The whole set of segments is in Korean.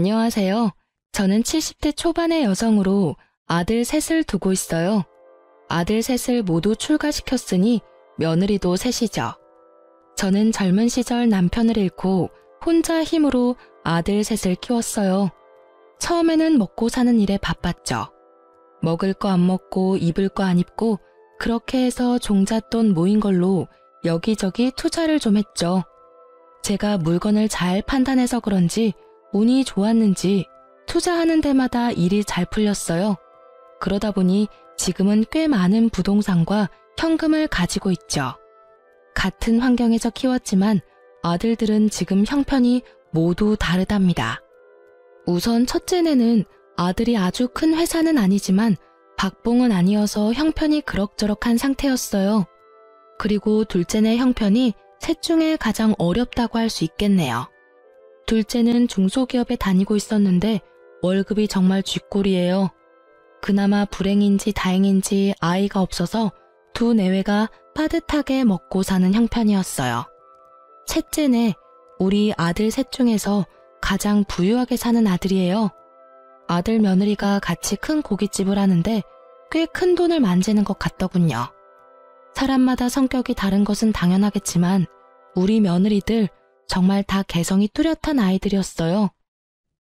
안녕하세요. 저는 70대 초반의 여성으로 아들 셋을 두고 있어요. 아들 셋을 모두 출가시켰으니 며느리도 셋이죠. 저는 젊은 시절 남편을 잃고 혼자 힘으로 아들 셋을 키웠어요. 처음에는 먹고 사는 일에 바빴죠. 먹을 거 안 먹고 입을 거 안 입고 그렇게 해서 종잣돈 모인 걸로 여기저기 투자를 좀 했죠. 제가 물건을 잘 판단해서 그런지 운이 좋았는지 투자하는 데마다 일이 잘 풀렸어요. 그러다 보니 지금은 꽤 많은 부동산과 현금을 가지고 있죠. 같은 환경에서 키웠지만 아들들은 지금 형편이 모두 다르답니다. 우선 첫째네는 아들이 아주 큰 회사는 아니지만 박봉은 아니어서 형편이 그럭저럭한 상태였어요. 그리고 둘째네 형편이 셋 중에 가장 어렵다고 할 수 있겠네요. 둘째는 중소기업에 다니고 있었는데 월급이 정말 쥐꼬리예요. 그나마 불행인지 다행인지 아이가 없어서 두 내외가 빠듯하게 먹고 사는 형편이었어요. 셋째네, 우리 아들 셋 중에서 가장 부유하게 사는 아들이에요. 아들 며느리가 같이 큰 고깃집을 하는데 꽤 큰 돈을 만지는 것 같더군요. 사람마다 성격이 다른 것은 당연하겠지만 우리 며느리들 정말 다 개성이 뚜렷한 아이들이었어요.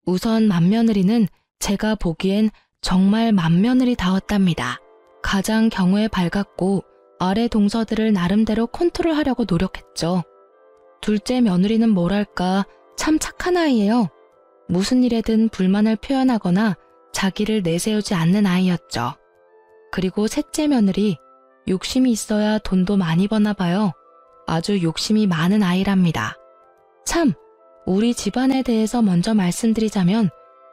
우선 맏며느리는 제가 보기엔 정말 맏며느리다웠답니다. 가장 경우에 밝았고 아래 동서들을 나름대로 컨트롤하려고 노력했죠. 둘째 며느리는 뭐랄까 참 착한 아이예요. 무슨 일에든 불만을 표현하거나 자기를 내세우지 않는 아이였죠. 그리고 셋째 며느리, 욕심이 있어야 돈도 많이 버나 봐요. 아주 욕심이 많은 아이랍니다. 참, 우리 집안에 대해서 먼저 말씀드리자면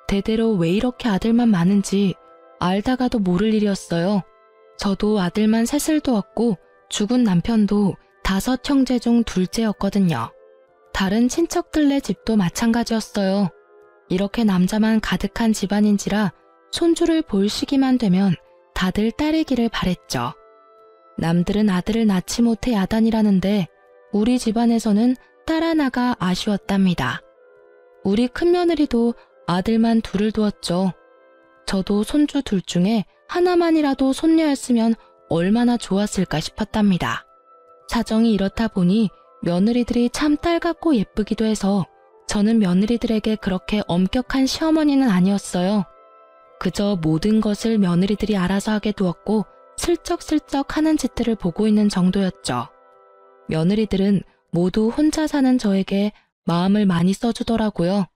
대대로 왜 이렇게 아들만 많은지 알다가도 모를 일이었어요. 저도 아들만 셋을 두었고 죽은 남편도 5 형제 중 둘째였거든요. 다른 친척들네 집도 마찬가지였어요. 이렇게 남자만 가득한 집안인지라 손주를 볼 시기만 되면 다들 딸이기를 바랬죠. 남들은 아들을 낳지 못해 야단이라는데 우리 집안에서는 딸 하나가 아쉬웠답니다. 우리 큰며느리도 아들만 둘을 두었죠. 저도 손주 둘 중에 하나만이라도 손녀였으면 얼마나 좋았을까 싶었답니다. 사정이 이렇다 보니 며느리들이 참 딸 같고 예쁘기도 해서 저는 며느리들에게 그렇게 엄격한 시어머니는 아니었어요. 그저 모든 것을 며느리들이 알아서 하게 두었고 슬쩍슬쩍 하는 짓들을 보고 있는 정도였죠. 며느리들은 모두 혼자 사는 저에게 마음을 많이 써주더라고요.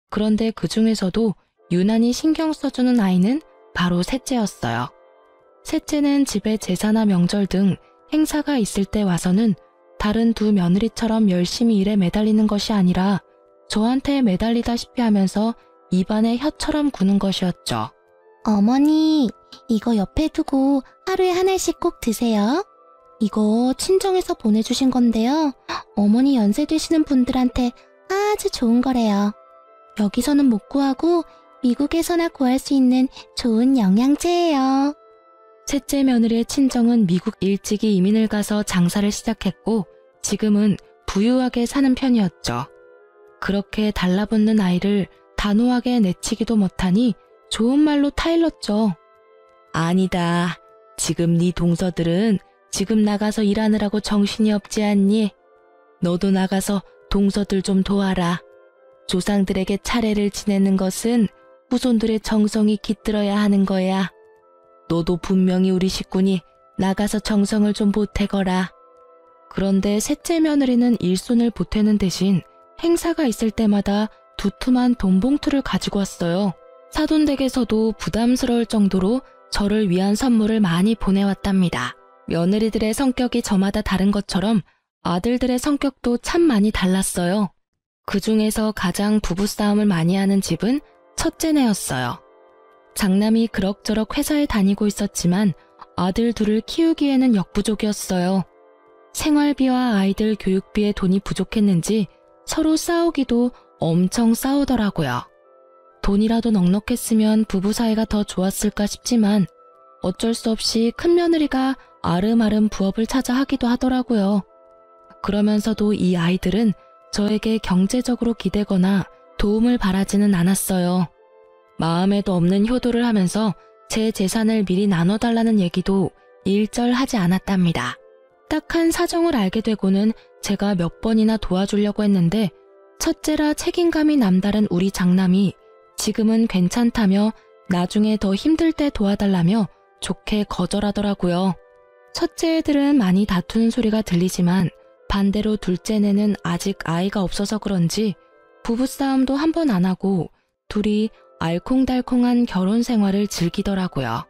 그런데 그 중에서도 유난히 신경 써주는 아이는 바로 셋째였어요. 셋째는 집에 제사나 명절 등 행사가 있을 때 와서는 다른 두 며느리처럼 열심히 일에 매달리는 것이 아니라 저한테 매달리다시피 하면서 입안에 혀처럼 구는 것이었죠. 어머니, 이거 옆에 두고 하루에 하나씩 꼭 드세요. 이거 친정에서 보내주신 건데요. 어머니 연세 되시는 분들한테 아주 좋은 거래요. 여기서는 못 구하고 미국에서나 구할 수 있는 좋은 영양제예요. 셋째 며느리의 친정은 미국 일찍이 이민을 가서 장사를 시작했고 지금은 부유하게 사는 편이었죠. 그렇게 달라붙는 아이를 단호하게 내치기도 못하니 좋은 말로 타일렀죠. 아니다. 지금 네 동서들은 지금 나가서 일하느라고 정신이 없지 않니? 너도 나가서 동서들 좀 도와라. 조상들에게 차례를 지내는 것은 후손들의 정성이 깃들어야 하는 거야. 너도 분명히 우리 식구니 나가서 정성을 좀 보태거라. 그런데 셋째 며느리는 일손을 보태는 대신 행사가 있을 때마다 두툼한 돈봉투를 가지고 왔어요. 사돈댁에서도 부담스러울 정도로 저를 위한 선물을 많이 보내왔답니다. 며느리들의 성격이 저마다 다른 것처럼 아들들의 성격도 참 많이 달랐어요. 그 중에서 가장 부부싸움을 많이 하는 집은 첫째네였어요. 장남이 그럭저럭 회사에 다니고 있었지만 아들 둘을 키우기에는 역부족이었어요. 생활비와 아이들 교육비에 돈이 부족했는지 서로 싸우기도 엄청 싸우더라고요. 돈이라도 넉넉했으면 부부 사이가 더 좋았을까 싶지만 어쩔 수 없이 큰며느리가 아름아름 부업을 찾아 하기도 하더라고요. 그러면서도 이 아이들은 저에게 경제적으로 기대거나 도움을 바라지는 않았어요. 마음에도 없는 효도를 하면서 제 재산을 미리 나눠달라는 얘기도 일절하지 않았답니다. 딱한 사정을 알게 되고는 제가 몇 번이나 도와주려고 했는데 첫째라 책임감이 남다른 우리 장남이 지금은 괜찮다며 나중에 더 힘들 때 도와달라며 좋게 거절하더라고요. 첫째 애들은 많이 다투는 소리가 들리지만 반대로 둘째네는 아직 아이가 없어서 그런지 부부싸움도 한 번 안 하고 둘이 알콩달콩한 결혼 생활을 즐기더라고요.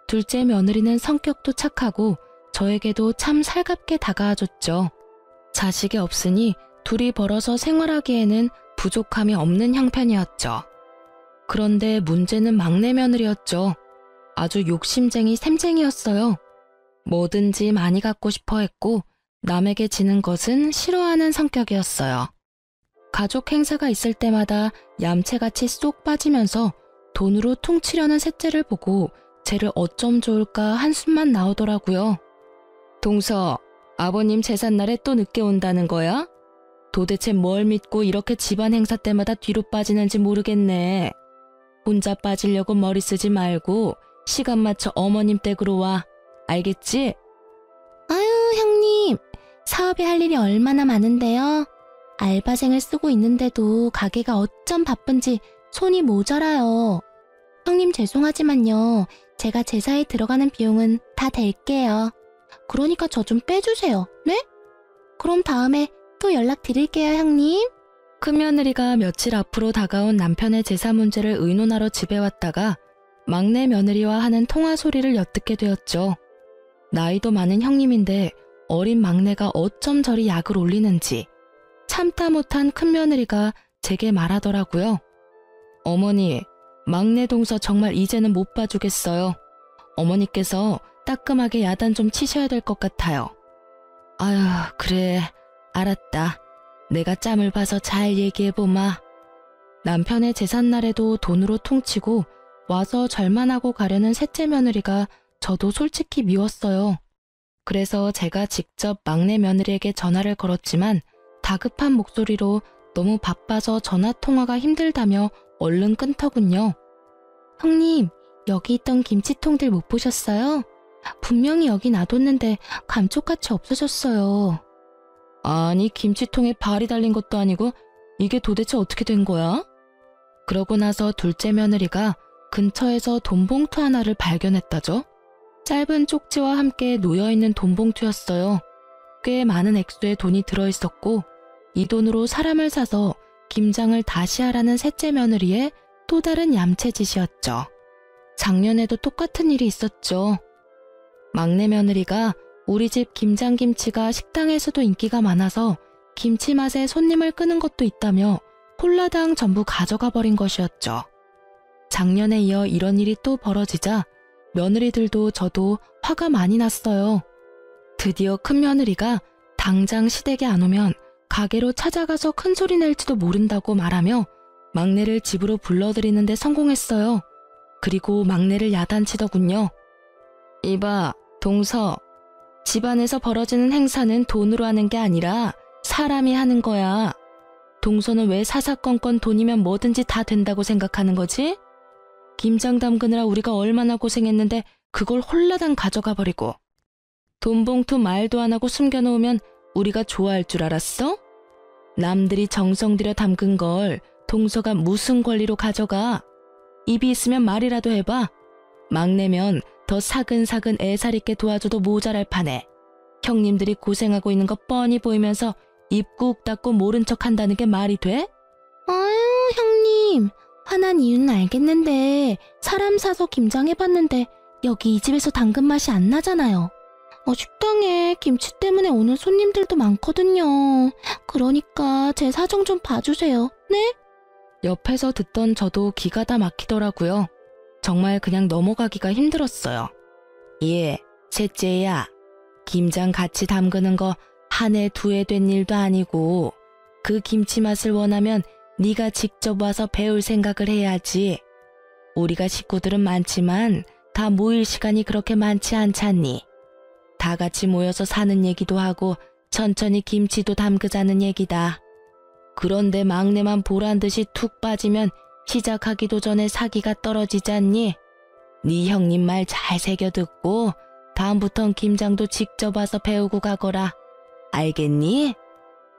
둘째 며느리는 성격도 착하고 저에게도 참 살갑게 다가와줬죠. 자식이 없으니 둘이 벌어서 생활하기에는 부족함이 없는 형편이었죠. 그런데 문제는 막내 며느리였죠. 아주 욕심쟁이 샘쟁이였어요. 뭐든지 많이 갖고 싶어 했고 남에게 지는 것은 싫어하는 성격이었어요. 가족 행사가 있을 때마다 얌체같이 쏙 빠지면서 돈으로 퉁치려는 셋째를 보고 쟤를 어쩜 좋을까 한숨만 나오더라고요. 동서, 아버님 제삿날에 또 늦게 온다는 거야? 도대체 뭘 믿고 이렇게 집안 행사 때마다 뒤로 빠지는지 모르겠네. 혼자 빠지려고 머리 쓰지 말고 시간 맞춰 어머님 댁으로 와. 알겠지? 아유, 형님. 사업에 할 일이 얼마나 많은데요. 알바생을 쓰고 있는데도 가게가 어쩜 바쁜지 손이 모자라요. 형님 죄송하지만요. 제가 제사에 들어가는 비용은 다 댈게요. 그러니까 저 좀 빼주세요. 네? 그럼 다음에 또 연락드릴게요, 형님. 큰며느리가 며칠 앞으로 다가온 남편의 제사 문제를 의논하러 집에 왔다가 막내 며느리와 하는 통화 소리를 엿듣게 되었죠. 나이도 많은 형님인데 어린 막내가 어쩜 저리 약을 올리는지 참다 못한 큰며느리가 제게 말하더라고요. 어머니, 막내 동서 정말 이제는 못 봐주겠어요. 어머니께서 따끔하게 야단 좀 치셔야 될 것 같아요. 아휴, 그래, 알았다. 내가 짬을 봐서 잘 얘기해보마. 남편의 제삿날에도 돈으로 퉁치고 와서 절만 하고 가려는 셋째 며느리가 저도 솔직히 미웠어요. 그래서 제가 직접 막내 며느리에게 전화를 걸었지만 다급한 목소리로 너무 바빠서 전화통화가 힘들다며 얼른 끊더군요. 형님, 여기 있던 김치통들 못 보셨어요? 분명히 여기 놔뒀는데 감쪽같이 없어졌어요. 아니, 김치통에 발이 달린 것도 아니고 이게 도대체 어떻게 된 거야? 그러고 나서 둘째 며느리가 근처에서 돈봉투 하나를 발견했다죠. 짧은 쪽지와 함께 놓여있는 돈봉투였어요. 꽤 많은 액수의 돈이 들어있었고 이 돈으로 사람을 사서 김장을 다시 하라는 셋째 며느리의 또 다른 얌체짓이었죠. 작년에도 똑같은 일이 있었죠. 막내 며느리가 우리 집 김장김치가 식당에서도 인기가 많아서 김치 맛에 손님을 끄는 것도 있다며 홀라당 전부 가져가 버린 것이었죠. 작년에 이어 이런 일이 또 벌어지자 며느리들도 저도 화가 많이 났어요. 드디어 큰며느리가 당장 시댁에 안 오면 가게로 찾아가서 큰 소리 낼지도 모른다고 말하며 막내를 집으로 불러들이는데 성공했어요. 그리고 막내를 야단치더군요. 이봐, 동서. 집안에서 벌어지는 행사는 돈으로 하는 게 아니라 사람이 하는 거야. 동서는 왜 사사건건 돈이면 뭐든지 다 된다고 생각하는 거지? 김장 담그느라 우리가 얼마나 고생했는데 그걸 홀라당 가져가 버리고 돈봉투 말도 안 하고 숨겨놓으면 우리가 좋아할 줄 알았어? 남들이 정성 들여 담근 걸 동서가 무슨 권리로 가져가? 입이 있으면 말이라도 해봐. 막내면 더 사근사근 애살 있게 도와줘도 모자랄 판에 형님들이 고생하고 있는 거 뻔히 보이면서 입 꾹 닫고 모른 척 한다는 게 말이 돼? 아유, 형님. 화난 이유는 알겠는데 사람 사서 김장해봤는데 여기 이 집에서 담근 맛이 안 나잖아요. 식당에 김치 때문에 오는 손님들도 많거든요. 그러니까 제 사정 좀 봐주세요. 네? 옆에서 듣던 저도 기가 다 막히더라고요. 정말 그냥 넘어가기가 힘들었어요. 예, 셋째야. 김장 같이 담그는 거 한 해 두 해 된 일도 아니고 그 김치 맛을 원하면 네가 직접 와서 배울 생각을 해야지. 우리가 식구들은 많지만 다 모일 시간이 그렇게 많지 않잖니. 다 같이 모여서 사는 얘기도 하고 천천히 김치도 담그자는 얘기다. 그런데 막내만 보란 듯이 툭 빠지면 시작하기도 전에 사기가 떨어지지 않니? 네 형님 말 잘 새겨 듣고 다음부턴 김장도 직접 와서 배우고 가거라. 알겠니?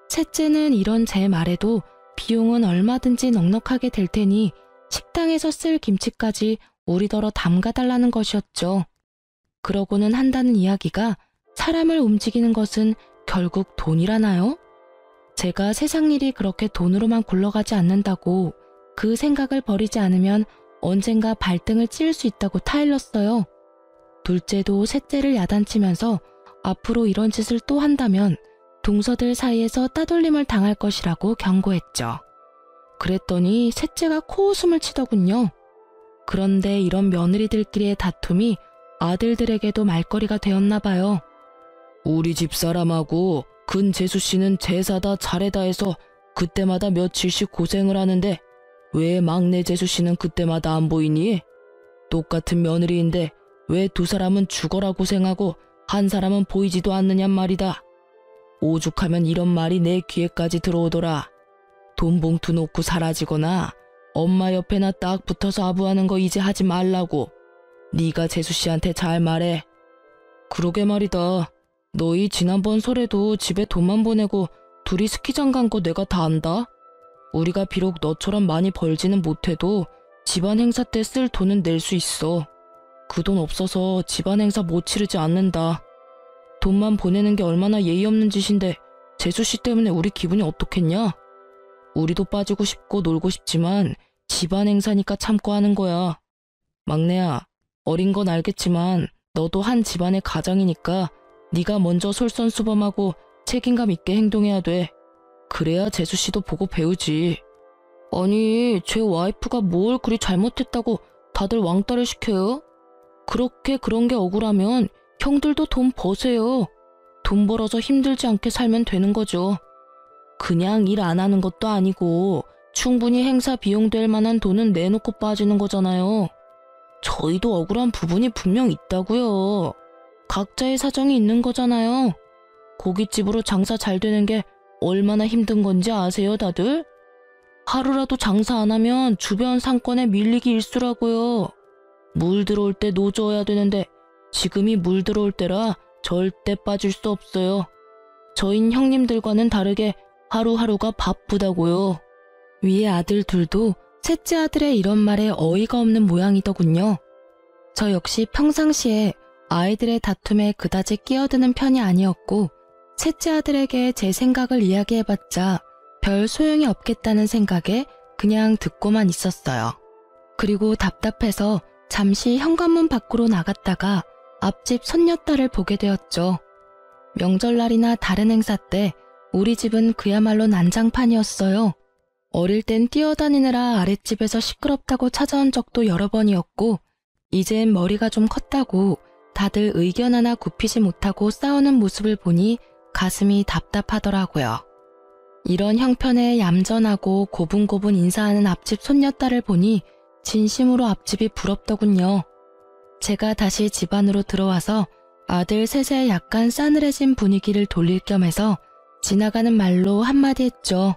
셋째는 이런 제 말에도 비용은 얼마든지 넉넉하게 될 테니 식당에서 쓸 김치까지 우리더러 담가달라는 것이었죠. 그러고는 한다는 이야기가 사람을 움직이는 것은 결국 돈이라나요? 제가 세상 일이 그렇게 돈으로만 굴러가지 않는다고 그 생각을 버리지 않으면 언젠가 발등을 찌를 수 있다고 타일렀어요. 둘째도 셋째를 야단치면서 앞으로 이런 짓을 또 한다면 동서들 사이에서 따돌림을 당할 것이라고 경고했죠. 그랬더니 셋째가 코웃음을 치더군요. 그런데 이런 며느리들끼리의 다툼이 아들들에게도 말거리가 되었나 봐요. 우리 집사람하고 근재수 씨는 제사다 차례다 해서 그때마다 며칠씩 고생을 하는데 왜 막내 재수 씨는 그때마다 안 보이니? 똑같은 며느리인데 왜 두 사람은 죽어라 고생하고 한 사람은 보이지도 않느냔 말이다. 오죽하면 이런 말이 내 귀에까지 들어오더라. 돈 봉투 놓고 사라지거나 엄마 옆에나 딱 붙어서 아부하는 거 이제 하지 말라고. 네가 재수 씨한테 잘 말해. 그러게 말이다. 너희 지난번 설에도 집에 돈만 보내고 둘이 스키장 간 거 내가 다 안다. 우리가 비록 너처럼 많이 벌지는 못해도 집안 행사 때 쓸 돈은 낼 수 있어. 그 돈 없어서 집안 행사 못 치르지 않는다. 돈만 보내는 게 얼마나 예의 없는 짓인데 재수 씨 때문에 우리 기분이 어떻겠냐? 우리도 빠지고 싶고 놀고 싶지만 집안 행사니까 참고 하는 거야. 막내야, 어린 건 알겠지만 너도 한 집안의 가장이니까 네가 먼저 솔선수범하고 책임감 있게 행동해야 돼. 그래야 재수 씨도 보고 배우지. 아니, 제 와이프가 뭘 그리 잘못했다고 다들 왕따를 시켜요? 그렇게 그런 게 억울하면 형들도 돈 버세요. 돈 벌어서 힘들지 않게 살면 되는 거죠. 그냥 일 안 하는 것도 아니고 충분히 행사 비용 될 만한 돈은 내놓고 빠지는 거잖아요. 저희도 억울한 부분이 분명 있다고요. 각자의 사정이 있는 거잖아요. 고깃집으로 장사 잘 되는 게 얼마나 힘든 건지 아세요, 다들? 하루라도 장사 안 하면 주변 상권에 밀리기 일쑤라고요. 물 들어올 때 노져야 되는데 지금이 물 들어올 때라 절대 빠질 수 없어요. 저흰 형님들과는 다르게 하루하루가 바쁘다고요. 위에 아들 둘도 셋째 아들의 이런 말에 어이가 없는 모양이더군요. 저 역시 평상시에 아이들의 다툼에 그다지 끼어드는 편이 아니었고 셋째 아들에게 제 생각을 이야기해봤자 별 소용이 없겠다는 생각에 그냥 듣고만 있었어요. 그리고 답답해서 잠시 현관문 밖으로 나갔다가 앞집 손녀딸을 보게 되었죠. 명절날이나 다른 행사 때 우리 집은 그야말로 난장판이었어요. 어릴 땐 뛰어다니느라 아랫집에서 시끄럽다고 찾아온 적도 여러 번이었고 이젠 머리가 좀 컸다고 다들 의견 하나 굽히지 못하고 싸우는 모습을 보니 가슴이 답답하더라고요. 이런 형편에 얌전하고 고분고분 인사하는 앞집 손녀딸을 보니 진심으로 앞집이 부럽더군요. 제가 다시 집 안으로 들어와서 아들 셋의 약간 싸늘해진 분위기를 돌릴 겸 해서 지나가는 말로 한마디 했죠.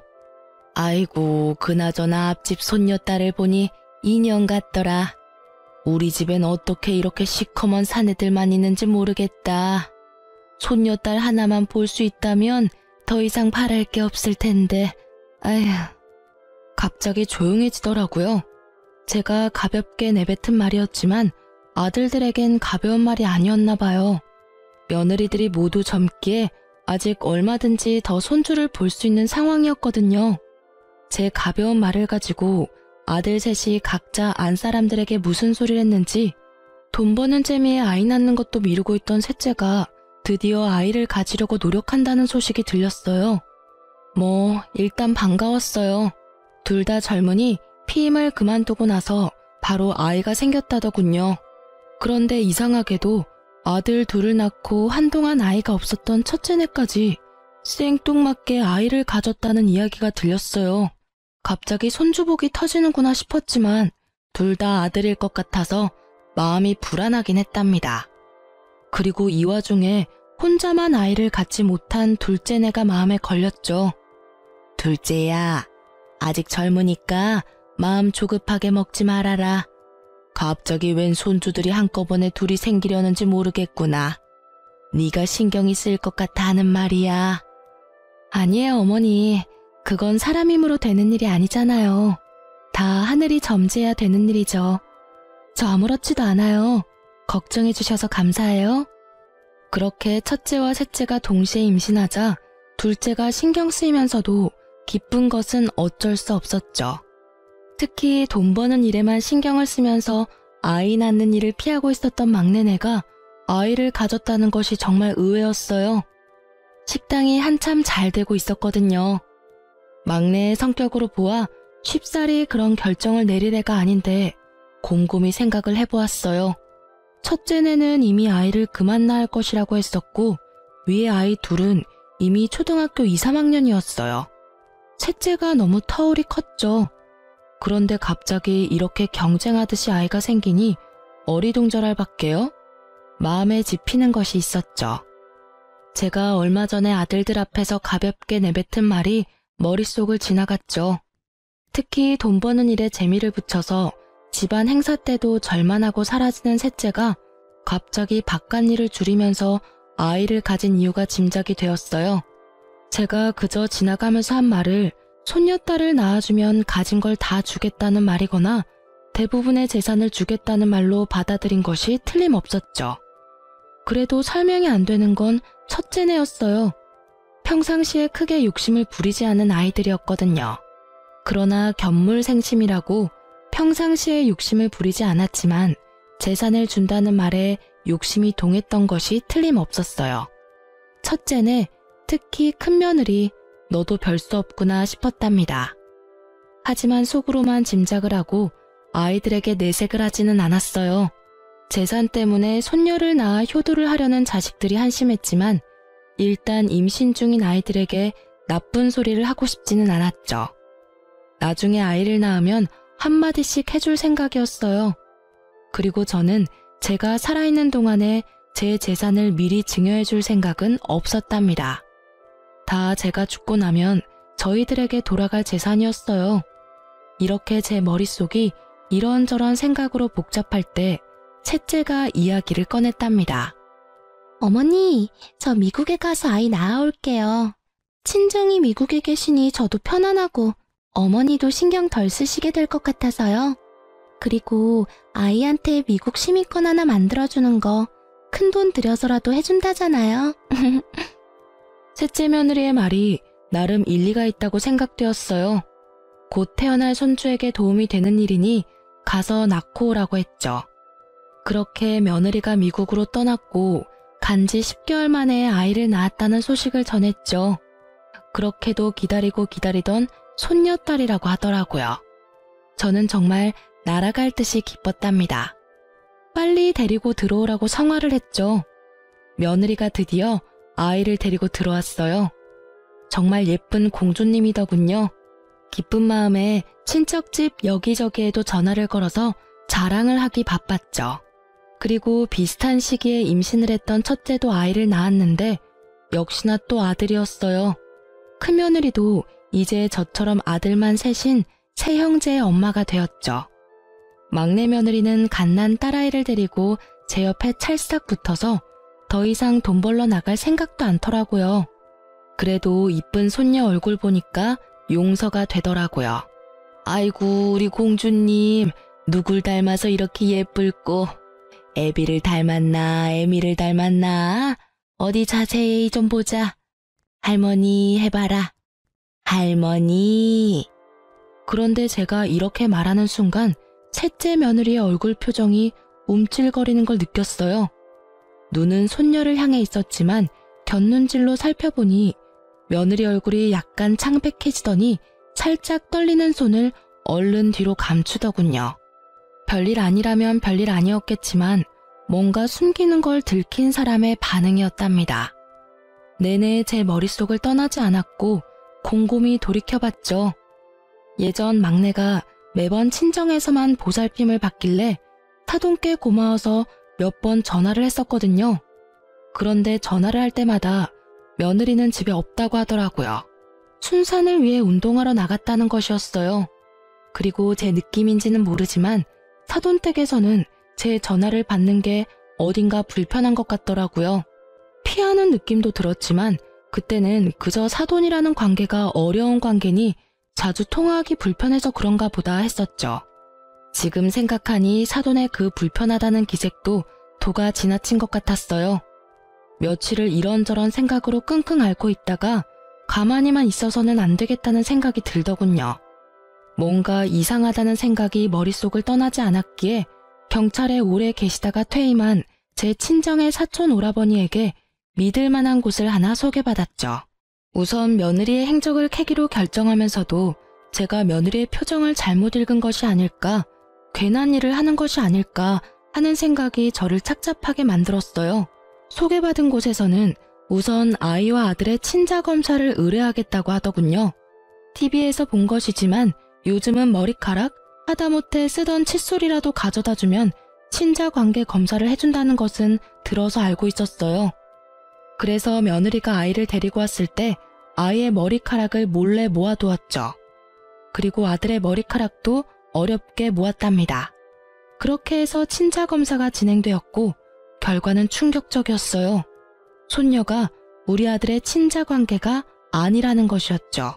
아이고, 그나저나 앞집 손녀딸을 보니 인형 같더라. 우리 집엔 어떻게 이렇게 시커먼 사내들만 있는지 모르겠다. 손녀딸 하나만 볼 수 있다면 더 이상 바랄 게 없을 텐데. 아휴. 갑자기 조용해지더라고요. 제가 가볍게 내뱉은 말이었지만 아들들에겐 가벼운 말이 아니었나 봐요. 며느리들이 모두 젊기에 아직 얼마든지 더 손주를 볼 수 있는 상황이었거든요. 제 가벼운 말을 가지고 아들 셋이 각자 안 사람들에게 무슨 소리를 했는지 돈 버는 재미에 아이 낳는 것도 미루고 있던 셋째가 드디어 아이를 가지려고 노력한다는 소식이 들렸어요. 일단 반가웠어요. 둘 다 젊으니 피임을 그만두고 나서 바로 아이가 생겼다더군요. 그런데 이상하게도 아들 둘을 낳고 한동안 아이가 없었던 첫째네까지 생뚱맞게 아이를 가졌다는 이야기가 들렸어요. 갑자기 손주복이 터지는구나 싶었지만 둘 다 아들일 것 같아서 마음이 불안하긴 했답니다. 그리고 이 와중에 혼자만 아이를 갖지 못한 둘째네가 마음에 걸렸죠. 둘째야, 아직 젊으니까 마음 조급하게 먹지 말아라. 갑자기 웬 손주들이 한꺼번에 둘이 생기려는지 모르겠구나. 네가 신경이 쓰일 것 같아 하는 말이야. 아니에요, 어머니. 그건 사람 힘으로 되는 일이 아니잖아요. 다 하늘이 점지해야 되는 일이죠. 저 아무렇지도 않아요. 걱정해 주셔서 감사해요. 그렇게 첫째와 셋째가 동시에 임신하자 둘째가 신경 쓰이면서도 기쁜 것은 어쩔 수 없었죠. 특히 돈 버는 일에만 신경을 쓰면서 아이 낳는 일을 피하고 있었던 막내네가 아이를 가졌다는 것이 정말 의외였어요. 식당이 한참 잘 되고 있었거든요. 막내의 성격으로 보아 쉽사리 그런 결정을 내릴 애가 아닌데 곰곰이 생각을 해보았어요. 첫째네는 이미 아이를 그만 낳을 것이라고 했었고 위에 아이 둘은 이미 초등학교 2, 3학년이었어요. 셋째가 너무 터울이 컸죠. 그런데 갑자기 이렇게 경쟁하듯이 아이가 생기니 어리둥절할 밖에요. 마음에 집히는 것이 있었죠. 제가 얼마 전에 아들들 앞에서 가볍게 내뱉은 말이 머릿속을 지나갔죠. 특히 돈 버는 일에 재미를 붙여서 집안 행사 때도 절만 하고 사라지는 셋째가 갑자기 바깥 일을 줄이면서 아이를 가진 이유가 짐작이 되었어요. 제가 그저 지나가면서 한 말을 손녀딸을 낳아주면 가진 걸 다 주겠다는 말이거나 대부분의 재산을 주겠다는 말로 받아들인 것이 틀림없었죠. 그래도 설명이 안 되는 건 첫째네였어요. 평상시에 크게 욕심을 부리지 않은 아이들이었거든요. 그러나 견물생심이라고 평상시에 욕심을 부리지 않았지만 재산을 준다는 말에 욕심이 동했던 것이 틀림없었어요. 첫째는 특히 큰 며느리 너도 별 수 없구나 싶었답니다. 하지만 속으로만 짐작을 하고 아이들에게 내색을 하지는 않았어요. 재산 때문에 손녀를 낳아 효도를 하려는 자식들이 한심했지만 일단 임신 중인 아이들에게 나쁜 소리를 하고 싶지는 않았죠. 나중에 아이를 낳으면 한마디씩 해줄 생각이었어요. 그리고 저는 제가 살아있는 동안에 제 재산을 미리 증여해줄 생각은 없었답니다. 다 제가 죽고 나면 저희들에게 돌아갈 재산이었어요. 이렇게 제 머릿속이 이런저런 생각으로 복잡할 때 셋째가 이야기를 꺼냈답니다. 어머니, 저 미국에 가서 아이 낳아올게요. 친정이 미국에 계시니 저도 편안하고 어머니도 신경 덜 쓰시게 될 것 같아서요. 그리고 아이한테 미국 시민권 하나 만들어주는 거 큰돈 들여서라도 해준다잖아요. 셋째 며느리의 말이 나름 일리가 있다고 생각되었어요. 곧 태어날 손주에게 도움이 되는 일이니 가서 낳고 오라고 했죠. 그렇게 며느리가 미국으로 떠났고 간지 10개월 만에 아이를 낳았다는 소식을 전했죠. 그렇게도 기다리고 기다리던 손녀딸이라고 하더라고요. 저는 정말 날아갈 듯이 기뻤답니다. 빨리 데리고 들어오라고 성화를 했죠. 며느리가 드디어 아이를 데리고 들어왔어요. 정말 예쁜 공주님이더군요. 기쁜 마음에 친척집 여기저기에도 전화를 걸어서 자랑을 하기 바빴죠. 그리고 비슷한 시기에 임신을 했던 첫째도 아이를 낳았는데 역시나 또 아들이었어요. 큰며느리도 이제 저처럼 아들만 셋인 세 형제의 엄마가 되었죠. 막내 며느리는 갓난 딸아이를 데리고 제 옆에 찰싹 붙어서 더 이상 돈 벌러 나갈 생각도 않더라고요. 그래도 이쁜 손녀 얼굴 보니까 용서가 되더라고요. 아이고 우리 공주님 누굴 닮아서 이렇게 예쁠꼬. 애비를 닮았나 애미를 닮았나 어디 자세히 좀 보자. 할머니 해봐라. 할머니. 그런데 제가 이렇게 말하는 순간 셋째 며느리의 얼굴 표정이 움찔거리는 걸 느꼈어요. 눈은 손녀를 향해 있었지만 곁눈질로 살펴보니 며느리 얼굴이 약간 창백해지더니 살짝 떨리는 손을 얼른 뒤로 감추더군요. 별일 아니라면 별일 아니었겠지만 뭔가 숨기는 걸 들킨 사람의 반응이었답니다. 내내 제 머릿속을 떠나지 않았고 곰곰이 돌이켜봤죠. 예전 막내가 매번 친정에서만 보살핌을 받길래 타동께 고마워서 몇 번 전화를 했었거든요. 그런데 전화를 할 때마다 며느리는 집에 없다고 하더라고요. 순산을 위해 운동하러 나갔다는 것이었어요. 그리고 제 느낌인지는 모르지만 사돈댁에서는 제 전화를 받는 게 어딘가 불편한 것 같더라고요. 피하는 느낌도 들었지만 그때는 그저 사돈이라는 관계가 어려운 관계니 자주 통화하기 불편해서 그런가 보다 했었죠. 지금 생각하니 사돈의 그 불편하다는 기색도 도가 지나친 것 같았어요. 며칠을 이런저런 생각으로 끙끙 앓고 있다가 가만히만 있어서는 안 되겠다는 생각이 들더군요. 뭔가 이상하다는 생각이 머릿속을 떠나지 않았기에 경찰에 오래 계시다가 퇴임한 제 친정의 사촌 오라버니에게 믿을 만한 곳을 하나 소개받았죠. 우선 며느리의 행적을 캐기로 결정하면서도 제가 며느리의 표정을 잘못 읽은 것이 아닐까, 괜한 일을 하는 것이 아닐까 하는 생각이 저를 착잡하게 만들었어요. 소개받은 곳에서는 우선 아이와 아들의 친자 검사를 의뢰하겠다고 하더군요. TV에서 본 것이지만 요즘은 머리카락, 하다못해 쓰던 칫솔이라도 가져다 주면 친자 관계 검사를 해준다는 것은 들어서 알고 있었어요. 그래서 며느리가 아이를 데리고 왔을 때 아이의 머리카락을 몰래 모아두었죠. 그리고 아들의 머리카락도 어렵게 모았답니다. 그렇게 해서 친자 검사가 진행되었고 결과는 충격적이었어요. 손녀가 우리 아들의 친자 관계가 아니라는 것이었죠.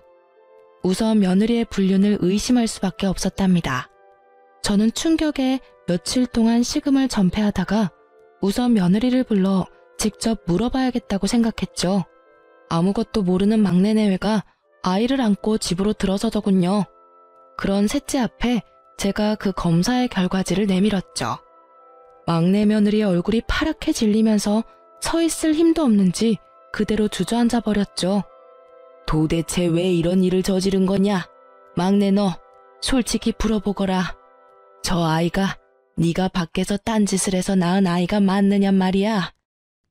우선 며느리의 불륜을 의심할 수밖에 없었답니다. 저는 충격에 며칠 동안 식음을 전폐하다가 우선 며느리를 불러 직접 물어봐야겠다고 생각했죠. 아무것도 모르는 막내 내외가 아이를 안고 집으로 들어서더군요. 그런 셋째 앞에 제가 그 검사의 결과지를 내밀었죠. 막내 며느리의 얼굴이 파랗게 질리면서 서 있을 힘도 없는지 그대로 주저앉아 버렸죠. 도대체 왜 이런 일을 저지른 거냐? 막내 너 솔직히 물어보거라. 저 아이가 네가 밖에서 딴짓을 해서 낳은 아이가 맞느냔 말이야.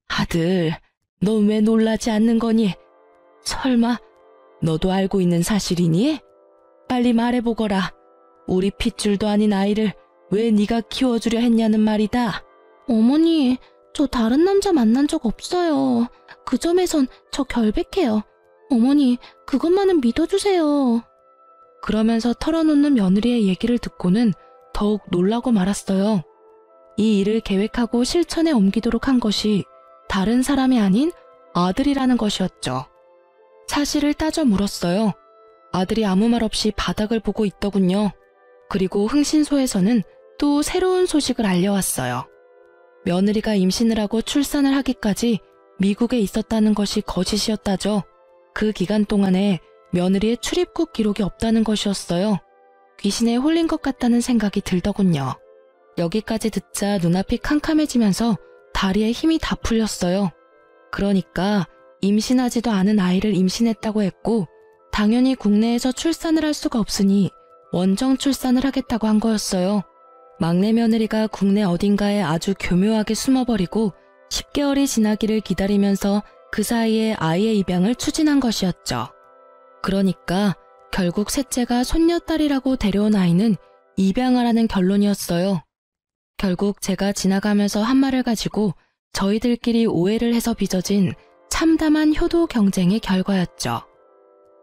아들, 너 왜 놀라지 않는 거니? 설마 너도 알고 있는 사실이니? 빨리 말해보거라. 우리 핏줄도 아닌 아이를 왜 네가 키워주려 했냐는 말이다. 어머니, 저 다른 남자 만난 적 없어요. 그 점에선 저 결백해요. 어머니, 그것만은 믿어주세요. 그러면서 털어놓는 며느리의 얘기를 듣고는 더욱 놀라고 말았어요. 이 일을 계획하고 실천에 옮기도록 한 것이 다른 사람이 아닌 아들이라는 것이었죠. 사실을 따져 물었어요. 아들이 아무 말 없이 바닥을 보고 있더군요. 그리고 흥신소에서는 또 새로운 소식을 알려왔어요. 며느리가 임신을 하고 출산을 하기까지 미국에 있었다는 것이 거짓이었다죠. 그 기간 동안에 며느리의 출입국 기록이 없다는 것이었어요. 귀신에 홀린 것 같다는 생각이 들더군요. 여기까지 듣자 눈앞이 캄캄해지면서 다리에 힘이 다 풀렸어요. 그러니까 임신하지도 않은 아이를 임신했다고 했고 당연히 국내에서 출산을 할 수가 없으니 원정 출산을 하겠다고 한 거였어요. 막내 며느리가 국내 어딘가에 아주 교묘하게 숨어버리고 10개월이 지나기를 기다리면서 그 사이에 아이의 입양을 추진한 것이었죠. 그러니까 결국 셋째가 손녀딸이라고 데려온 아이는 입양하라는 결론이었어요. 결국 제가 지나가면서 한 말을 가지고 저희들끼리 오해를 해서 빚어진 참담한 효도 경쟁의 결과였죠.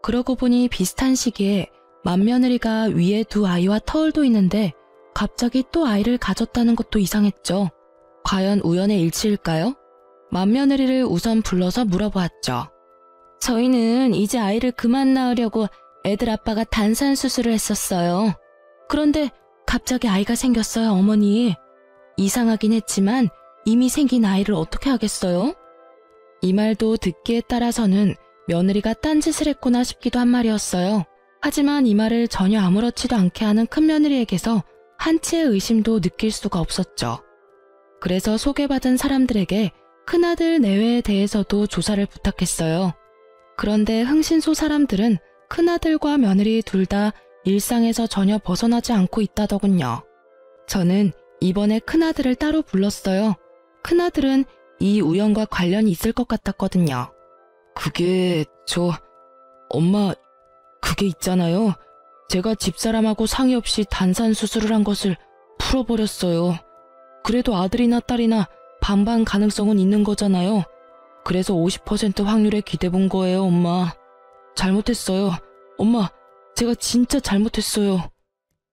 그러고 보니 비슷한 시기에 맏며느리가 위에 두 아이와 터울도 있는데 갑자기 또 아이를 가졌다는 것도 이상했죠. 과연 우연의 일치일까요? 맏며느리를 우선 불러서 물어보았죠. 저희는 이제 아이를 그만 낳으려고 애들 아빠가 단산 수술을 했었어요. 그런데 갑자기 아이가 생겼어요, 어머니. 이상하긴 했지만 이미 생긴 아이를 어떻게 하겠어요? 이 말도 듣기에 따라서는 며느리가 딴짓을 했구나 싶기도 한 말이었어요. 하지만 이 말을 전혀 아무렇지도 않게 하는 큰며느리에게서 한치의 의심도 느낄 수가 없었죠. 그래서 소개받은 사람들에게 큰아들 내외에 대해서도 조사를 부탁했어요. 그런데 흥신소 사람들은 큰아들과 며느리 둘 다 일상에서 전혀 벗어나지 않고 있다더군요. 저는 이번에 큰아들을 따로 불렀어요. 큰아들은 이 우연과 관련이 있을 것 같았거든요. 그게 엄마, 그게 있잖아요. 제가 집사람하고 상의 없이 단산 수술을 한 것을 풀어버렸어요. 그래도 아들이나 딸이나 반반 가능성은 있는 거잖아요. 그래서 50% 확률에 기대본 거예요, 엄마. 잘못했어요. 엄마, 제가 진짜 잘못했어요.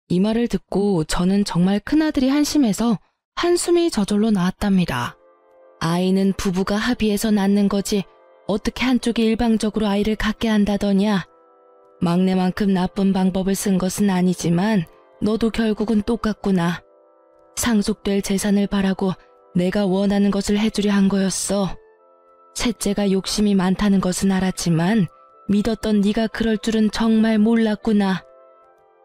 이 말을 듣고 저는 정말 큰아들이 한심해서 한숨이 저절로 나왔답니다. 아이는 부부가 합의해서 낳는 거지 어떻게 한쪽이 일방적으로 아이를 갖게 한다더냐. 막내만큼 나쁜 방법을 쓴 것은 아니지만 너도 결국은 똑같구나. 상속될 재산을 바라고 내가 원하는 것을 해주려 한 거였어. 셋째가 욕심이 많다는 것은 알았지만 믿었던 네가 그럴 줄은 정말 몰랐구나.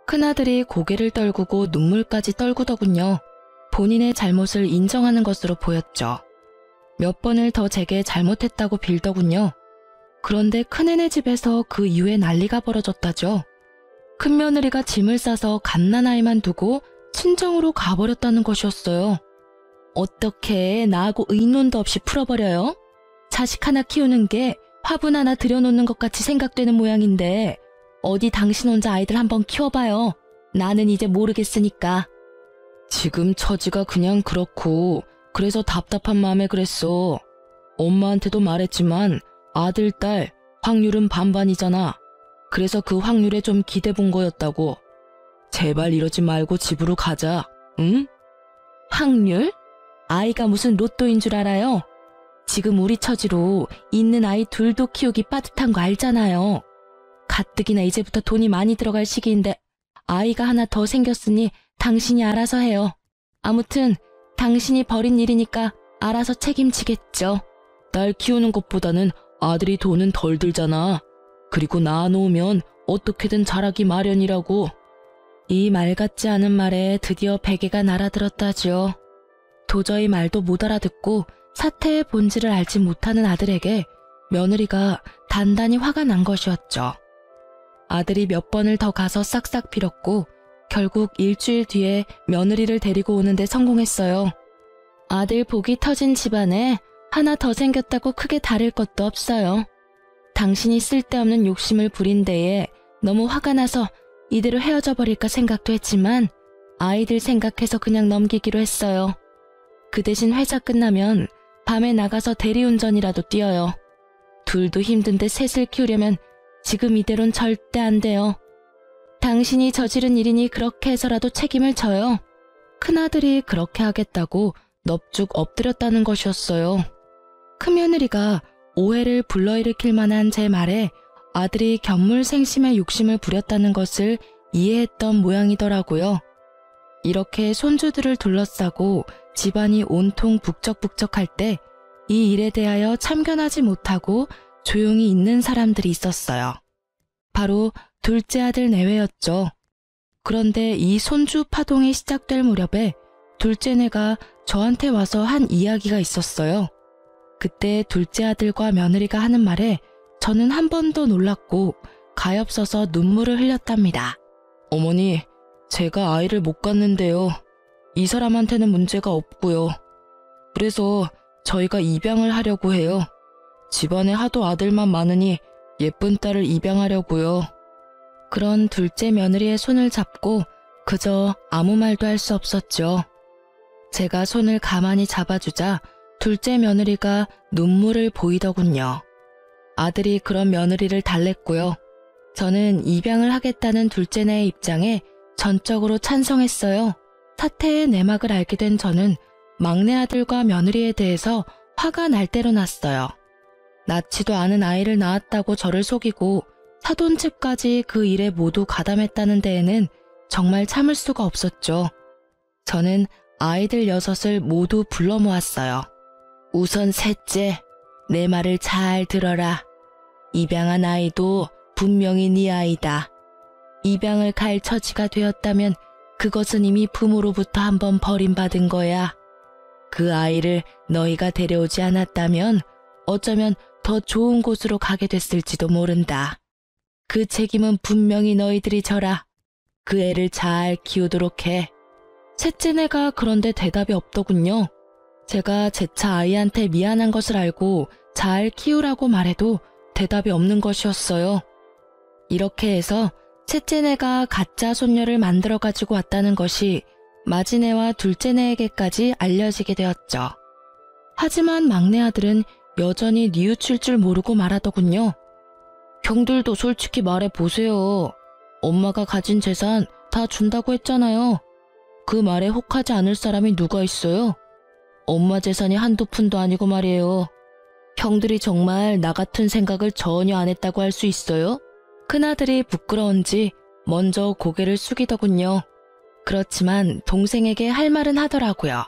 큰아들이 고개를 떨구고 눈물까지 떨구더군요. 본인의 잘못을 인정하는 것으로 보였죠. 몇 번을 더 제게 잘못했다고 빌더군요. 그런데 큰애네 집에서 그 이후에 난리가 벌어졌다죠. 큰며느리가 짐을 싸서 갓난아이만 두고 친정으로 가버렸다는 것이었어요. 어떻게 나하고 의논도 없이 풀어버려요? 자식 하나 키우는 게 화분 하나 들여놓는 것 같이 생각되는 모양인데 어디 당신 혼자 아이들 한번 키워봐요. 나는 이제 모르겠으니까. 지금 처지가 그냥 그렇고 그래서 답답한 마음에 그랬어. 엄마한테도 말했지만 아들, 딸 확률은 반반이잖아. 그래서 그 확률에 좀 기대본 거였다고. 제발 이러지 말고 집으로 가자. 응? 확률? 아이가 무슨 로또인 줄 알아요? 지금 우리 처지로 있는 아이 둘도 키우기 빠듯한 거 알잖아요. 가뜩이나 이제부터 돈이 많이 들어갈 시기인데 아이가 하나 더 생겼으니 당신이 알아서 해요. 아무튼 당신이 벌인 일이니까 알아서 책임지겠죠. 딸 키우는 것보다는 아들이 돈은 덜 들잖아. 그리고 낳아놓으면 어떻게든 자라기 마련이라고. 이 말 같지 않은 말에 드디어 베개가 날아들었다지요. 도저히 말도 못 알아듣고 사태의 본질을 알지 못하는 아들에게 며느리가 단단히 화가 난 것이었죠. 아들이 몇 번을 더 가서 싹싹 빌었고 결국 일주일 뒤에 며느리를 데리고 오는데 성공했어요. 아들 복이 터진 집안에 하나 더 생겼다고 크게 다를 것도 없어요. 당신이 쓸데없는 욕심을 부린 데에 너무 화가 나서 이대로 헤어져 버릴까 생각도 했지만 아이들 생각해서 그냥 넘기기로 했어요. 그 대신 회사 끝나면 밤에 나가서 대리운전이라도 뛰어요. 둘도 힘든데 셋을 키우려면 지금 이대로는 절대 안 돼요. 당신이 저지른 일이니 그렇게 해서라도 책임을 져요. 큰아들이 그렇게 하겠다고 넙죽 엎드렸다는 것이었어요. 큰며느리가 오해를 불러일으킬 만한 제 말에 아들이 견물생심의 욕심을 부렸다는 것을 이해했던 모양이더라고요. 이렇게 손주들을 둘러싸고 집안이 온통 북적북적할 때 이 일에 대하여 참견하지 못하고 조용히 있는 사람들이 있었어요. 바로 둘째 아들 내외였죠. 그런데 이 손주 파동이 시작될 무렵에 둘째네가 저한테 와서 한 이야기가 있었어요. 그때 둘째 아들과 며느리가 하는 말에 저는 한 번 더 놀랐고 가엾어서 눈물을 흘렸답니다. 어머니, 제가 아이를 못 갖는데요. 이 사람한테는 문제가 없고요. 그래서 저희가 입양을 하려고 해요. 집안에 하도 아들만 많으니 예쁜 딸을 입양하려고요. 그런 둘째 며느리의 손을 잡고 그저 아무 말도 할 수 없었죠. 제가 손을 가만히 잡아주자 둘째 며느리가 눈물을 보이더군요. 아들이 그런 며느리를 달랬고요. 저는 입양을 하겠다는 둘째네의 입장에 전적으로 찬성했어요. 사태의 내막을 알게 된 저는 막내 아들과 며느리에 대해서 화가 날 대로 났어요. 낳지도 않은 아이를 낳았다고 저를 속이고 사돈집까지 그 일에 모두 가담했다는 데에는 정말 참을 수가 없었죠. 저는 아이들 6을 모두 불러 모았어요. 우선 셋째, 내 말을 잘 들어라. 입양한 아이도 분명히 네 아이다. 입양을 갈 처지가 되었다면 그것은 이미 부모로부터 한번 버림받은 거야. 그 아이를 너희가 데려오지 않았다면 어쩌면 더 좋은 곳으로 가게 됐을지도 모른다. 그 책임은 분명히 너희들이 져라. 그 애를 잘 키우도록 해. 셋째네가 그런데 대답이 없더군요. 제가 재차 아이한테 미안한 것을 알고 잘 키우라고 말해도 대답이 없는 것이었어요. 이렇게 해서 셋째네가 가짜 손녀를 만들어 가지고 왔다는 것이 마지네와 둘째네에게까지 알려지게 되었죠. 하지만 막내 아들은 여전히 뉘우칠 줄 모르고 말하더군요. 형들도 솔직히 말해보세요. 엄마가 가진 재산 다 준다고 했잖아요. 그 말에 혹하지 않을 사람이 누가 있어요? 엄마 재산이 한두 푼도 아니고 말이에요. 형들이 정말 나 같은 생각을 전혀 안 했다고 할 수 있어요? 큰아들이 부끄러운지 먼저 고개를 숙이더군요. 그렇지만 동생에게 할 말은 하더라고요.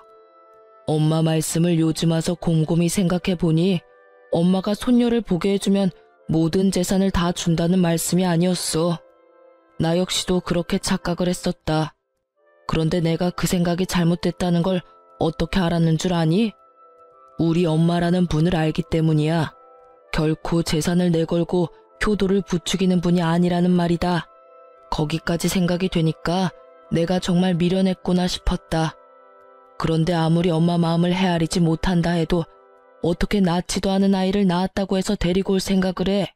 엄마 말씀을 요즘 와서 곰곰이 생각해보니 엄마가 손녀를 보게 해주면 모든 재산을 다 준다는 말씀이 아니었어. 나 역시도 그렇게 착각을 했었다. 그런데 내가 그 생각이 잘못됐다는 걸 어떻게 알았는 줄 아니? 우리 엄마라는 분을 알기 때문이야. 결코 재산을 내걸고 효도를 부추기는 분이 아니라는 말이다. 거기까지 생각이 되니까 내가 정말 미련했구나 싶었다. 그런데 아무리 엄마 마음을 헤아리지 못한다 해도 어떻게 낳지도 않은 아이를 낳았다고 해서 데리고 올 생각을 해.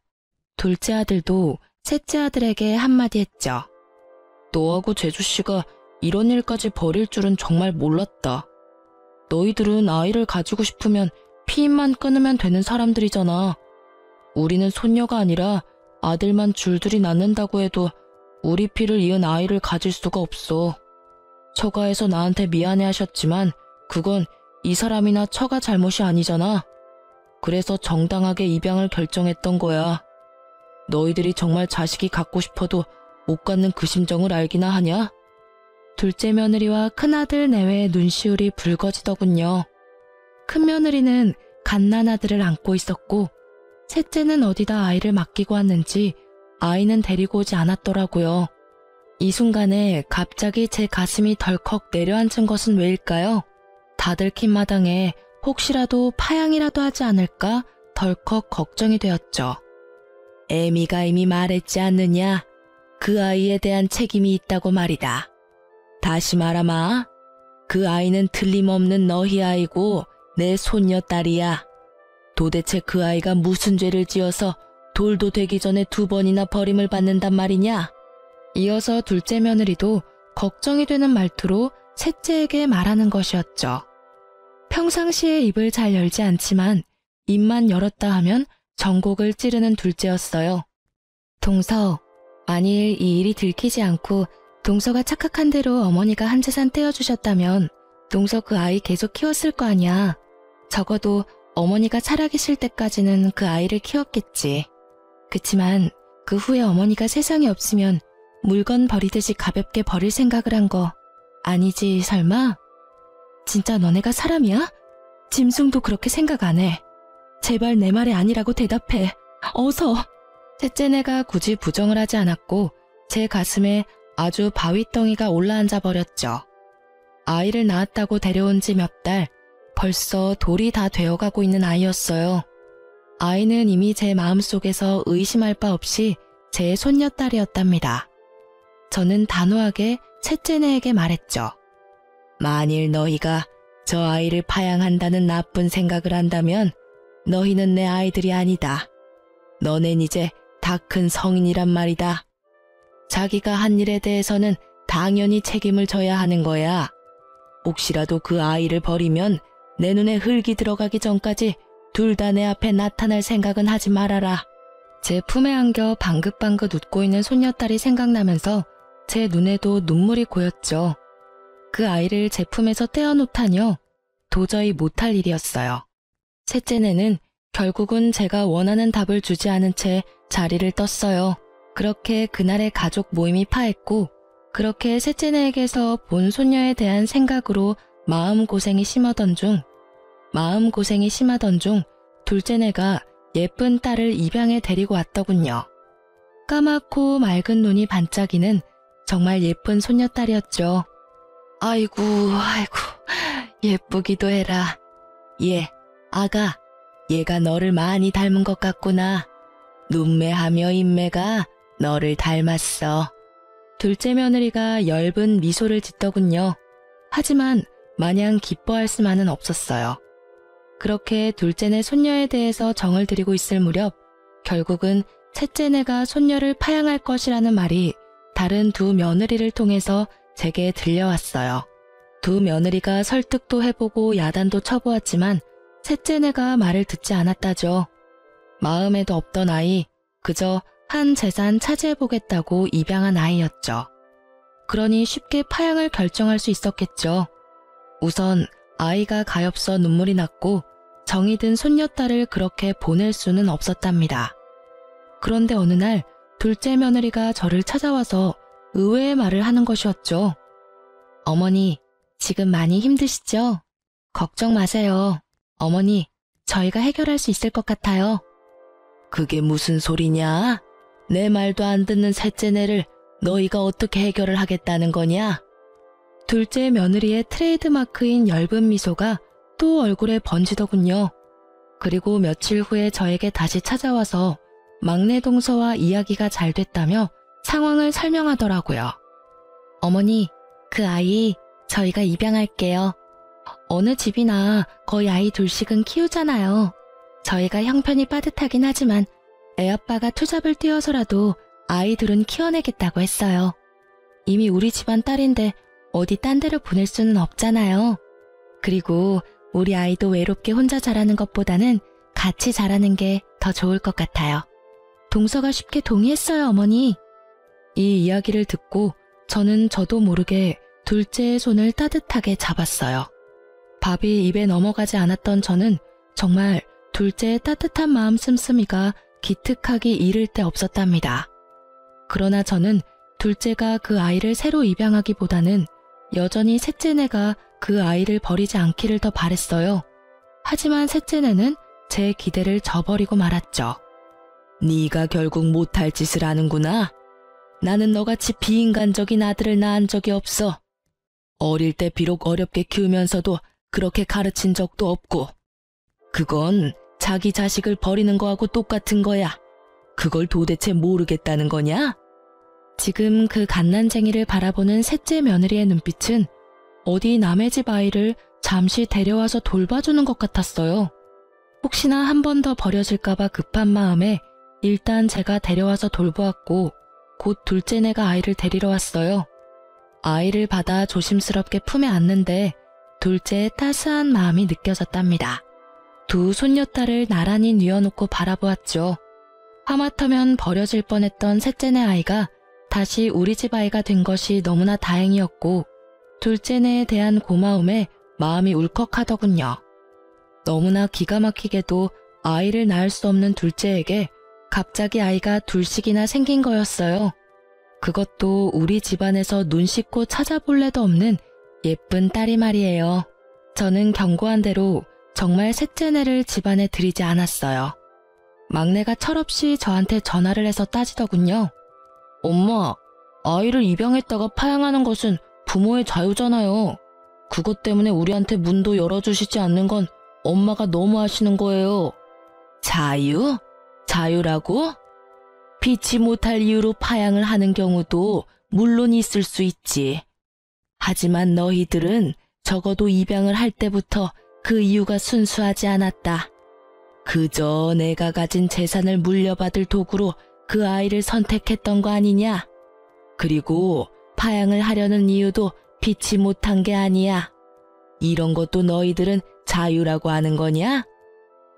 둘째 아들도 셋째 아들에게 한마디 했죠. 너하고 재주씨가 이런 일까지 벌일 줄은 정말 몰랐다. 너희들은 아이를 가지고 싶으면 피임만 끊으면 되는 사람들이잖아. 우리는 손녀가 아니라 아들만 줄줄이 낳는다고 해도 우리 피를 이은 아이를 가질 수가 없어. 처가에서 나한테 미안해 하셨지만 그건 이 사람이나 처가 잘못이 아니잖아. 그래서 정당하게 입양을 결정했던 거야. 너희들이 정말 자식이 갖고 싶어도 못 갖는 그 심정을 알기나 하냐? 둘째 며느리와 큰아들 내외의 눈시울이 붉어지더군요. 큰며느리는 갓난아들을 안고 있었고 셋째는 어디다 아이를 맡기고 왔는지 아이는 데리고 오지 않았더라고요. 이 순간에 갑자기 제 가슴이 덜컥 내려앉은 것은 왜일까요? 다들 킨 마당에 혹시라도 파양이라도 하지 않을까 덜컥 걱정이 되었죠. 애미가 이미 말했지 않느냐? 그 아이에 대한 책임이 있다고 말이다. 다시 말하마. 그 아이는 틀림없는 너희 아이고 내 손녀딸이야. 도대체 그 아이가 무슨 죄를 지어서 돌도 되기 전에 2번이나 버림을 받는단 말이냐? 이어서 둘째 며느리도 걱정이 되는 말투로 셋째에게 말하는 것이었죠. 평상시에 입을 잘 열지 않지만 입만 열었다 하면 전곡을 찌르는 둘째였어요. 동서, 만일 이 일이 들키지 않고 동서가 착각한 대로 어머니가 한 재산 떼어주셨다면 동서 그 아이 계속 키웠을 거 아니야. 적어도 어머니가 살아계실 때까지는 그 아이를 키웠겠지. 그치만 그 후에 어머니가 세상에 없으면 물건 버리듯이 가볍게 버릴 생각을 한 거 아니지 설마? 진짜 너네가 사람이야? 짐승도 그렇게 생각 안 해. 제발 내 말이 아니라고 대답해. 어서. 셋째네가 굳이 부정을 하지 않았고 제 가슴에 아주 바위덩이가 올라앉아 버렸죠. 아이를 낳았다고 데려온 지 몇 달, 벌써 돌이 다 되어가고 있는 아이였어요. 아이는 이미 제 마음속에서 의심할 바 없이 제 손녀딸이었답니다. 저는 단호하게 셋째네에게 말했죠. 만일 너희가 저 아이를 파양한다는 나쁜 생각을 한다면 너희는 내 아이들이 아니다. 너넨 이제 다 큰 성인이란 말이다. 자기가 한 일에 대해서는 당연히 책임을 져야 하는 거야. 혹시라도 그 아이를 버리면 내 눈에 흙이 들어가기 전까지 둘 다 내 앞에 나타날 생각은 하지 말아라. 제 품에 안겨 방긋방긋 웃고 있는 손녀딸이 생각나면서 제 눈에도 눈물이 고였죠. 그 아이를 제 품에서 떼어놓다니요. 도저히 못할 일이었어요. 셋째네는 결국은 제가 원하는 답을 주지 않은 채 자리를 떴어요. 그렇게 그날의 가족 모임이 파했고 그렇게 셋째네에게서 본 손녀에 대한 생각으로 마음고생이 심하던 중 둘째네가 예쁜 딸을 입양에 데리고 왔더군요. 까맣고 맑은 눈이 반짝이는 정말 예쁜 손녀딸이었죠. 아이고 예쁘기도 해라. 아가, 얘가 너를 많이 닮은 것 같구나. 눈매하며 인매가 너를 닮았어. 둘째 며느리가 엷은 미소를 짓더군요. 하지만 마냥 기뻐할 수만은 없었어요. 그렇게 둘째네 손녀에 대해서 정을 들이고 있을 무렵 결국은 셋째네가 손녀를 파양할 것이라는 말이 다른 두 며느리를 통해서 제게 들려왔어요. 두 며느리가 설득도 해보고 야단도 쳐보았지만 셋째네가 말을 듣지 않았다죠. 마음에도 없던 아이, 그저 한 재산 차지해보겠다고 입양한 아이였죠. 그러니 쉽게 파양을 결정할 수 있었겠죠. 우선 아이가 가엾어 눈물이 났고 정이 든 손녀딸을 그렇게 보낼 수는 없었답니다. 그런데 어느 날 둘째 며느리가 저를 찾아와서 의외의 말을 하는 것이었죠. 어머니, 지금 많이 힘드시죠? 걱정 마세요. 어머니, 저희가 해결할 수 있을 것 같아요. 그게 무슨 소리냐? 내 말도 안 듣는 셋째네를 너희가 어떻게 해결을 하겠다는 거냐? 둘째 며느리의 트레이드마크인 엷은 미소가 또 얼굴에 번지더군요. 그리고 며칠 후에 저에게 다시 찾아와서 막내 동서와 이야기가 잘 됐다며 상황을 설명하더라고요. 어머니, 그 아이 저희가 입양할게요. 어느 집이나 거의 아이 둘씩은 키우잖아요. 저희가 형편이 빠듯하긴 하지만 애아빠가 투잡을 뛰어서라도 아이들은 키워내겠다고 했어요. 이미 우리 집안 딸인데 어디 딴 데로 보낼 수는 없잖아요. 그리고 우리 아이도 외롭게 혼자 자라는 것보다는 같이 자라는 게 더 좋을 것 같아요. 동서가 쉽게 동의했어요, 어머니. 이 이야기를 듣고 저는 저도 모르게 둘째의 손을 따뜻하게 잡았어요. 밥이 입에 넘어가지 않았던 저는 정말 둘째의 따뜻한 마음 씀씀이가 기특하기 이를 데 없었답니다. 그러나 저는 둘째가 그 아이를 새로 입양하기보다는 여전히 셋째네가 그 아이를 버리지 않기를 더 바랬어요. 하지만 셋째네는 제 기대를 저버리고 말았죠. 네가 결국 못할 짓을 하는구나. 나는 너같이 비인간적인 아들을 낳은 적이 없어. 어릴 때 비록 어렵게 키우면서도 그렇게 가르친 적도 없고. 그건 자기 자식을 버리는 거하고 똑같은 거야. 그걸 도대체 모르겠다는 거냐? 지금 그 갓난쟁이를 바라보는 셋째 며느리의 눈빛은 어디 남의 집 아이를 잠시 데려와서 돌봐주는 것 같았어요. 혹시나 한 번 더 버려질까봐 급한 마음에 일단 제가 데려와서 돌보았고 곧 둘째네가 아이를 데리러 왔어요. 아이를 받아 조심스럽게 품에 안는데 둘째의 따스한 마음이 느껴졌답니다. 두 손녀딸을 나란히 뉘어놓고 바라보았죠. 하마터면 버려질 뻔했던 셋째네 아이가 다시 우리 집 아이가 된 것이 너무나 다행이었고 둘째네에 대한 고마움에 마음이 울컥하더군요. 너무나 기가 막히게도 아이를 낳을 수 없는 둘째에게 갑자기 아이가 둘씩이나 생긴 거였어요. 그것도 우리 집안에서 눈 씻고 찾아볼래도 없는 예쁜 딸이 말이에요. 저는 경고한 대로 정말 셋째네를 집안에 들이지 않았어요. 막내가 철없이 저한테 전화를 해서 따지더군요. 엄마, 아이를 입양했다가 파양하는 것은 부모의 자유잖아요. 그것 때문에 우리한테 문도 열어주시지 않는 건 엄마가 너무 하시는 거예요. 자유? 자유라고? 피치 못할 이유로 파양을 하는 경우도 물론 있을 수 있지. 하지만 너희들은 적어도 입양을 할 때부터 그 이유가 순수하지 않았다. 그저 내가 가진 재산을 물려받을 도구로 그 아이를 선택했던 거 아니냐? 그리고 파양을 하려는 이유도 피치 못한 게 아니야. 이런 것도 너희들은 자유라고 하는 거냐?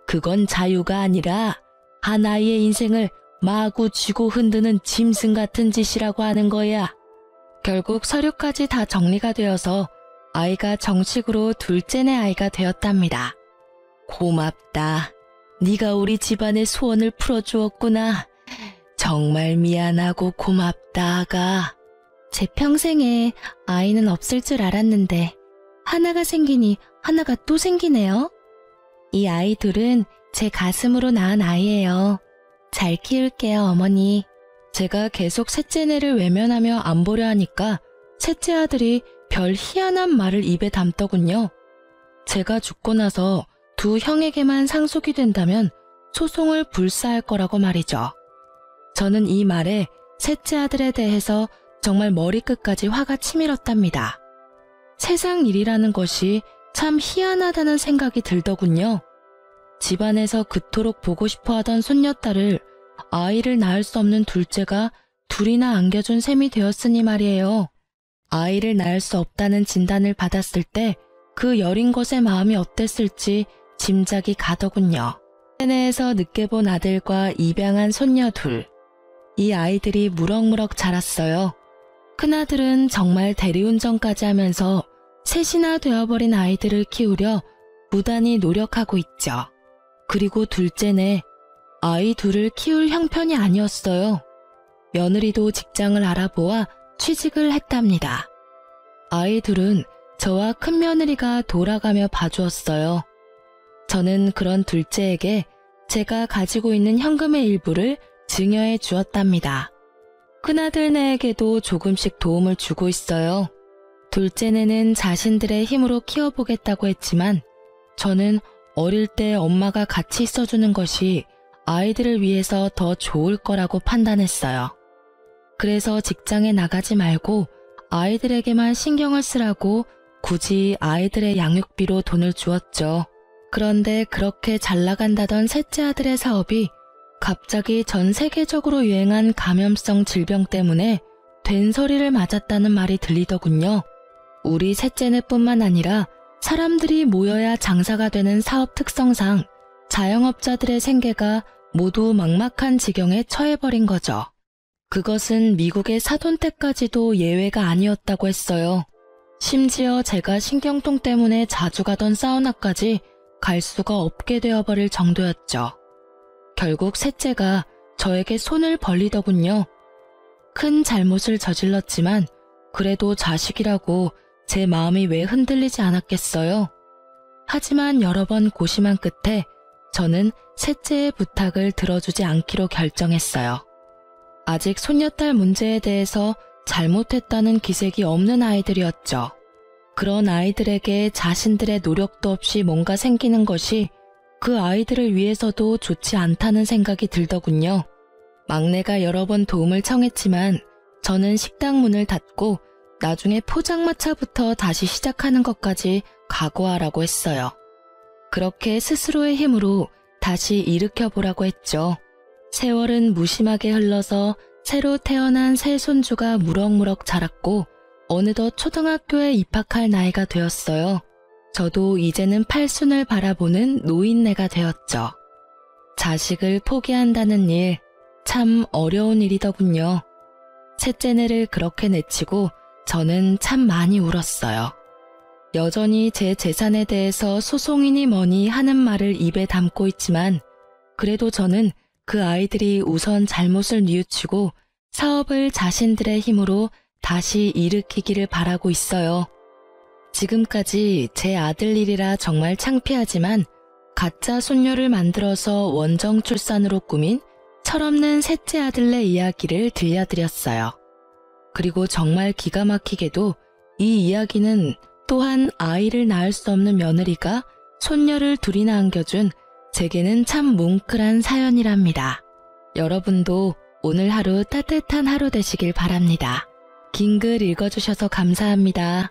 그건 자유가 아니라 한 아이의 인생을 마구 쥐고 흔드는 짐승 같은 짓이라고 하는 거야. 결국 서류까지 다 정리가 되어서 아이가 정식으로 둘째네 아이가 되었답니다. 고맙다. 네가 우리 집안의 소원을 풀어주었구나. 정말 미안하고 고맙다, 아가. 제 평생에 아이는 없을 줄 알았는데 하나가 생기니 하나가 또 생기네요. 이 아이들은 제 가슴으로 낳은 아이예요. 잘 키울게요, 어머니. 제가 계속 셋째네를 외면하며 안 보려 하니까 셋째 아들이 별 희한한 말을 입에 담더군요. 제가 죽고 나서 두 형에게만 상속이 된다면 소송을 불사할 거라고 말이죠. 저는 이 말에 셋째 아들에 대해서 정말 머리끝까지 화가 치밀었답니다. 세상 일이라는 것이 참 희한하다는 생각이 들더군요. 집안에서 그토록 보고 싶어 하던 손녀딸을 아이를 낳을 수 없는 둘째가 둘이나 안겨준 셈이 되었으니 말이에요. 아이를 낳을 수 없다는 진단을 받았을 때 그 여린 것의 마음이 어땠을지 짐작이 가더군요. 세네에서 늦게 본 아들과 입양한 손녀 둘. 이 아이들이 무럭무럭 자랐어요. 큰아들은 정말 대리운전까지 하면서 셋이나 되어버린 아이들을 키우려 부단히 노력하고 있죠. 그리고 둘째네, 아이 둘을 키울 형편이 아니었어요. 며느리도 직장을 알아보아 취직을 했답니다. 아이 둘은 저와 큰며느리가 돌아가며 봐주었어요. 저는 그런 둘째에게 제가 가지고 있는 현금의 일부를 증여해 주었답니다. 큰아들네에게도 조금씩 도움을 주고 있어요. 둘째네는 자신들의 힘으로 키워보겠다고 했지만 저는 어릴 때 엄마가 같이 있어주는 것이 아이들을 위해서 더 좋을 거라고 판단했어요. 그래서 직장에 나가지 말고 아이들에게만 신경을 쓰라고 굳이 아이들의 양육비로 돈을 주었죠. 그런데 그렇게 잘 나간다던 셋째 아들의 사업이 갑자기 전 세계적으로 유행한 감염성 질병 때문에 된소리를 맞았다는 말이 들리더군요. 우리 셋째네뿐만 아니라 사람들이 모여야 장사가 되는 사업 특성상 자영업자들의 생계가 모두 막막한 지경에 처해버린 거죠. 그것은 미국의 사돈댁까지도 예외가 아니었다고 했어요. 심지어 제가 신경통 때문에 자주 가던 사우나까지 갈 수가 없게 되어버릴 정도였죠. 결국 셋째가 저에게 손을 벌리더군요. 큰 잘못을 저질렀지만 그래도 자식이라고 제 마음이 왜 흔들리지 않았겠어요. 하지만 여러 번 고심한 끝에 저는 셋째의 부탁을 들어주지 않기로 결정했어요. 아직 손녀딸 문제에 대해서 잘못했다는 기색이 없는 아이들이었죠. 그런 아이들에게 자신들의 노력도 없이 뭔가 생기는 것이 그 아이들을 위해서도 좋지 않다는 생각이 들더군요. 막내가 여러 번 도움을 청했지만 저는 식당 문을 닫고 나중에 포장마차부터 다시 시작하는 것까지 각오하라고 했어요. 그렇게 스스로의 힘으로 다시 일으켜보라고 했죠. 세월은 무심하게 흘러서 새로 태어난 새 손주가 무럭무럭 자랐고 어느덧 초등학교에 입학할 나이가 되었어요. 저도 이제는 팔순을 바라보는 노인네가 되었죠. 자식을 포기한다는 일, 참 어려운 일이더군요. 셋째네를 그렇게 내치고 저는 참 많이 울었어요. 여전히 제 재산에 대해서 소송이니 뭐니 하는 말을 입에 담고 있지만 그래도 저는 그 아이들이 우선 잘못을 뉘우치고 사업을 자신들의 힘으로 다시 일으키기를 바라고 있어요. 지금까지 제 아들 일이라 정말 창피하지만 가짜 손녀를 만들어서 원정 출산으로 꾸민 철없는 셋째 아들네 이야기를 들려드렸어요. 그리고 정말 기가 막히게도 이 이야기는 또한 아이를 낳을 수 없는 며느리가 손녀를 둘이나 안겨준 제게는 참 뭉클한 사연이랍니다. 여러분도 오늘 하루 따뜻한 하루 되시길 바랍니다. 긴 글 읽어주셔서 감사합니다.